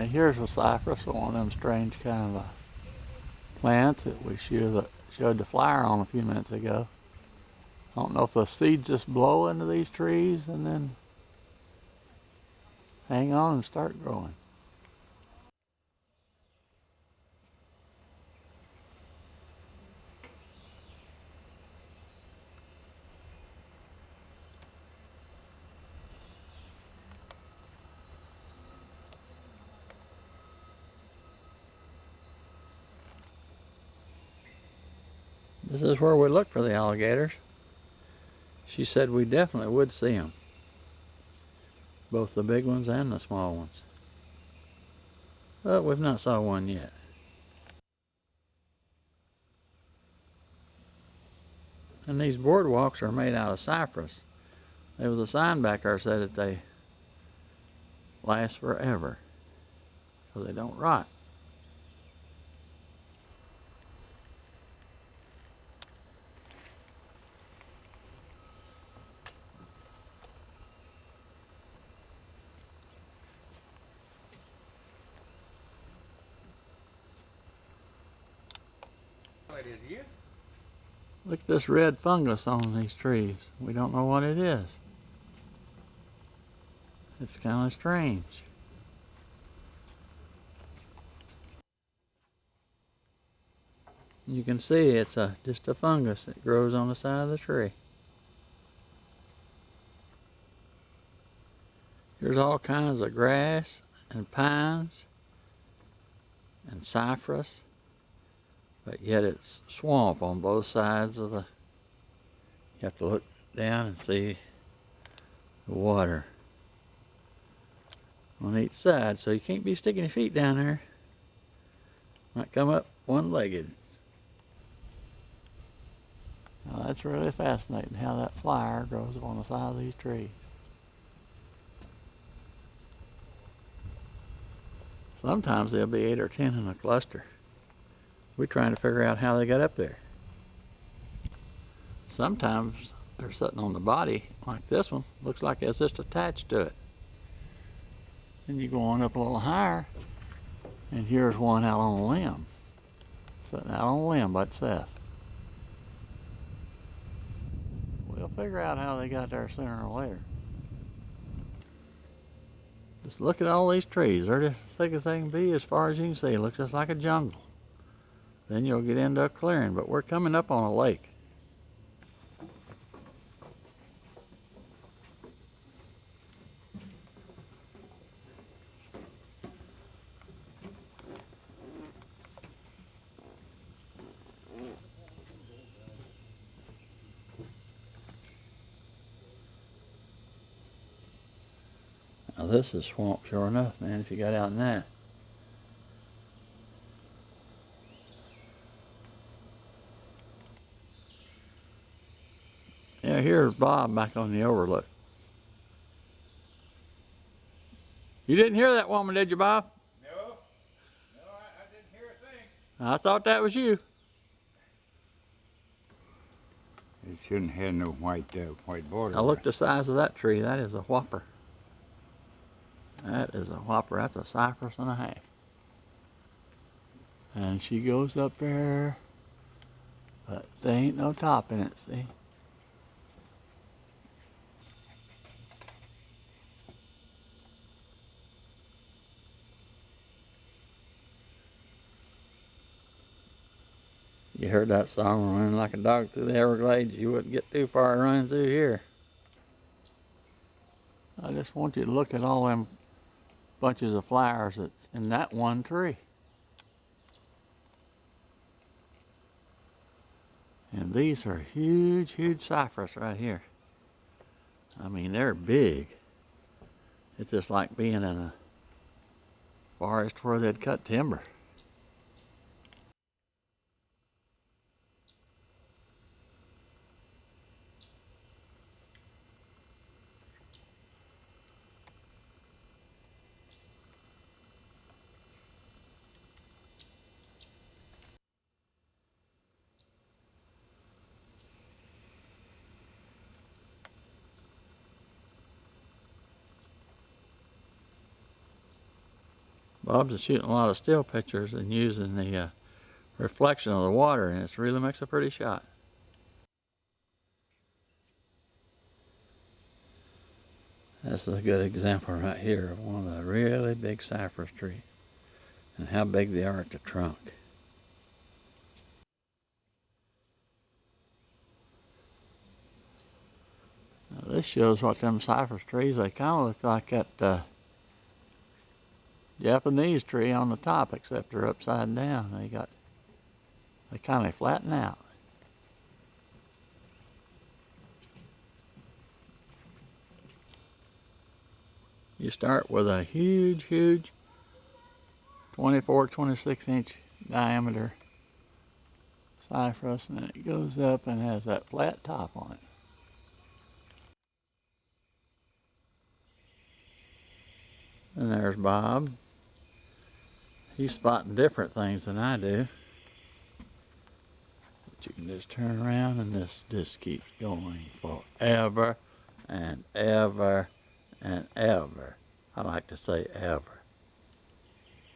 Now here's a cypress, one of them strange kind of plants that we showed the flower on a few minutes ago. I don't know if the seeds just blow into these trees and then hang on and start growing. This is where we look for the alligators. She said we definitely would see them. Both the big ones and the small ones. But we've not saw one yet. And these boardwalks are made out of cypress. There was a sign back there that said that they last forever, so they don't rot. Look at this red fungus on these trees. We don't know what it is. It's kind of strange. You can see it's just a fungus that grows on the side of the tree. There's all kinds of grass and pines and cypress, but yet it's swamp on both sides of the, you have to look down and see the water on each side, so you can't be sticking your feet down there. Might come up one-legged. Now that's really fascinating how that flower grows on the side of these trees. Sometimes there'll be 8 or 10 in a cluster. We're trying to figure out how they got up there. Sometimes they're sitting on the body like this one. Looks like it's just attached to it. Then you go on up a little higher, and here's one out on a limb. Sitting out on a limb by itself. We'll figure out how they got there sooner or later. Just look at all these trees. They're just as thick as they can be as far as you can see. It looks just like a jungle. Then you'll get into a clearing, but we're coming up on a lake. Now this is swamp sure enough, man, if you got out in that. Yeah, here's Bob back on the overlook. You didn't hear that woman, did you, Bob? No, I didn't hear a thing. I thought that was you. It shouldn't have no white border. Now look the size of that tree. That is a whopper. That is a whopper. That's a cypress and a half. And she goes up there, but there ain't no top in it, see? You heard that song, running like a dog through the Everglades. You wouldn't get too far running through here. I just want you to look at all them bunches of flowers that's in that one tree. And these are huge, huge cypress right here. I mean, they're big. It's just like being in a forest where they'd cut timber. Bob's shooting a lot of still pictures and using the reflection of the water, and it really makes a pretty shot. This is a good example right here of one of the really big cypress trees and how big they are at the trunk. Now this shows what them cypress trees, they kind of look like that Japanese tree on the top, except they're upside down. They kind of flatten out. You start with a huge 24, 26 inch diameter cypress, and then it goes up and has that flat top on it. And there's Bob. He's spotting different things than I do. But you can just turn around and this just keeps going forever and ever and ever. I like to say ever.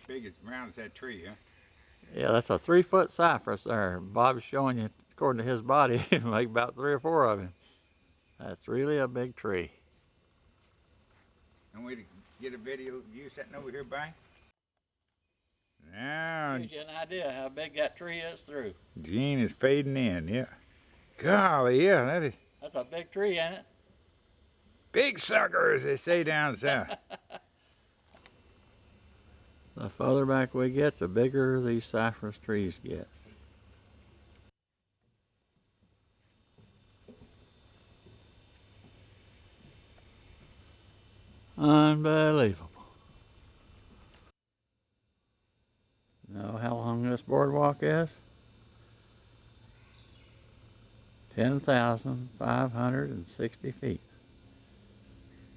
Big as round as that tree, huh? Yeah, that's a 3-foot cypress there. Bob's showing you, according to his body, like about 3 or 4 of him. That's really a big tree. And we get a video of you sitting over here by? Now, Gives you an idea how big that tree is through. Gene is fading in, yeah. Golly, yeah, That's a big tree, ain't it? big sucker, as they say down south. The further back we get, the bigger these cypress trees get. Unbelievable. Know how long this boardwalk is? 10,560 feet.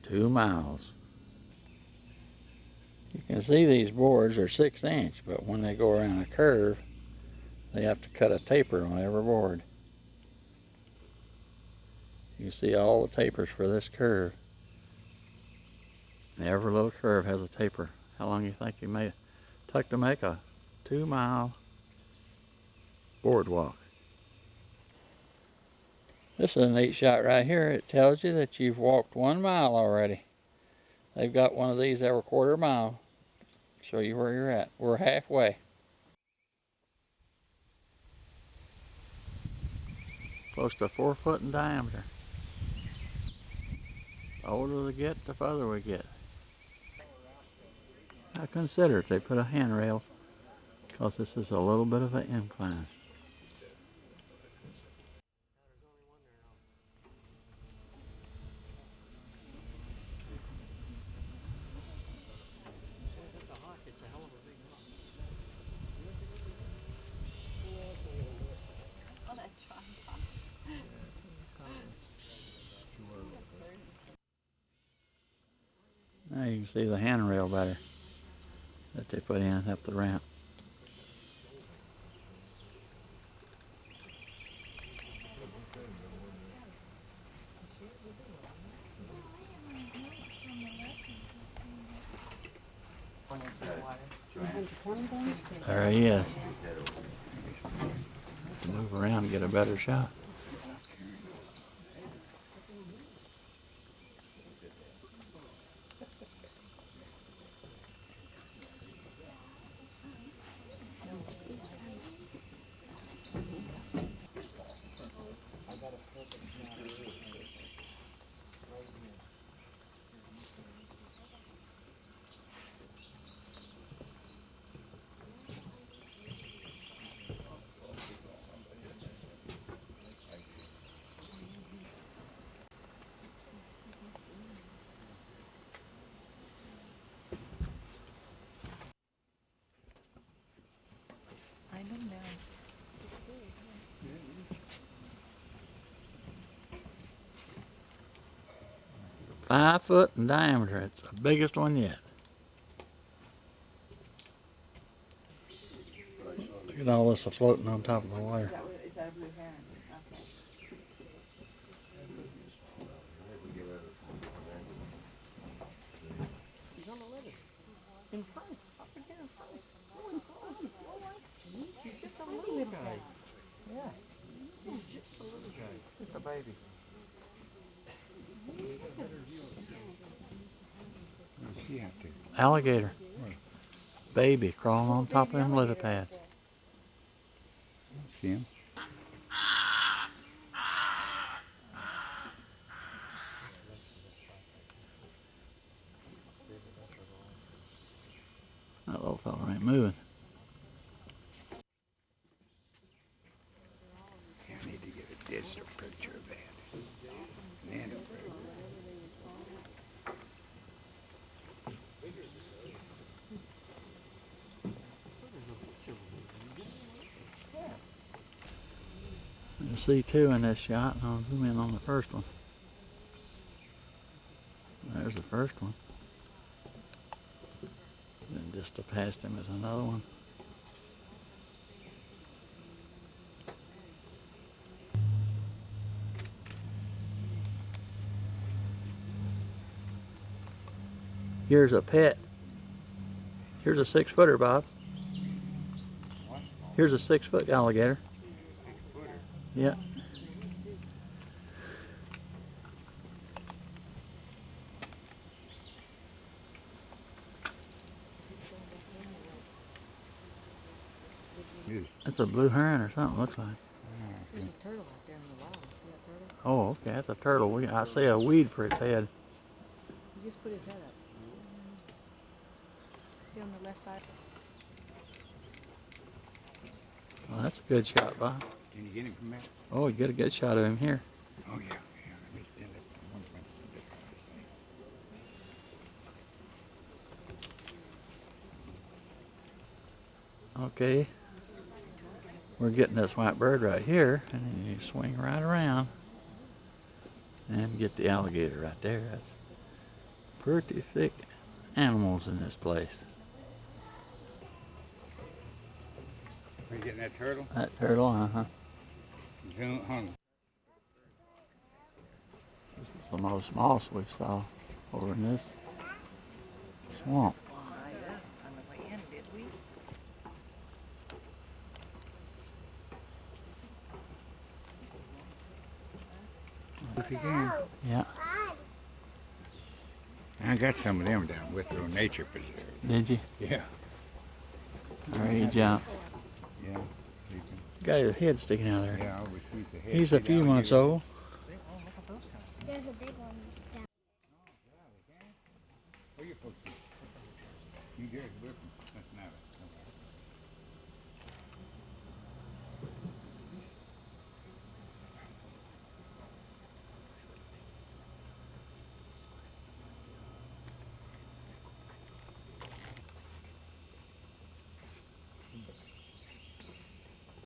2 miles. You can see these boards are 6 inch, but when they go around a curve, they have to cut a taper on every board. You see all the tapers for this curve. And every little curve has a taper. How long you think you may take to make a 2 mile boardwalk? This is a neat shot right here. It tells you that you've walked 1 mile already. They've got one of these every quarter mile. Show you where you're at. We're halfway. Close to 4 foot in diameter. The older they get, the further we get. Now consider it, they put a handrail because this is a little bit of an incline. Now you can see the handrail better that they put in up the ramp. There he is. Move around and get a better shot. I don't know. 5 foot in diameter. It's the biggest one yet. Look at all this floating on top of the water. Is that a blue heron? Okay. He's on the lettuce. In front. Up again. Just a little guy. Yeah. He's just a little guy. Just a baby. Where's she at to? Alligator. Where? Baby crawling on top of them lily pads. I don't see him. That little fella ain't moving. I need to get a digital picture of that. Man, You see two in this shot, and I'll zoom in on the first one. There's the first one. Then just past him is another one. Here's a pet. Here's a 6-footer, Bob. Here's a 6-foot alligator. 6-footer. Yeah. Dude. That's a blue heron or something, looks like. There's a turtle out there in the wild. See that turtle? Oh, okay, that's a turtle. I see a weed for its head. He just put his head up. See on the left side? Well, that's a good shot, Bob. Can you get him from there? Oh, you get a good shot of him here. Oh, yeah. Yeah, let me stand up. I wonder if I can stand up on this thing. Okay. We're getting this white bird right here, and then you swing right around and get the alligator right there. That's pretty thick animals in this place. Are you getting that turtle? That turtle, uh-huh. Zoom, hung. This is the most moss we saw over in this swamp. Yes, on the way in, did we? What's he getting? Yeah. I got some of them down with Withrow Nature Preserve. Did you? Yeah. All right, he jumped. Yeah. Got his head sticking out of there. Yeah, I always sweep the head. He's a See few down months here? old. There's a big one down. Where you folks? You good? We're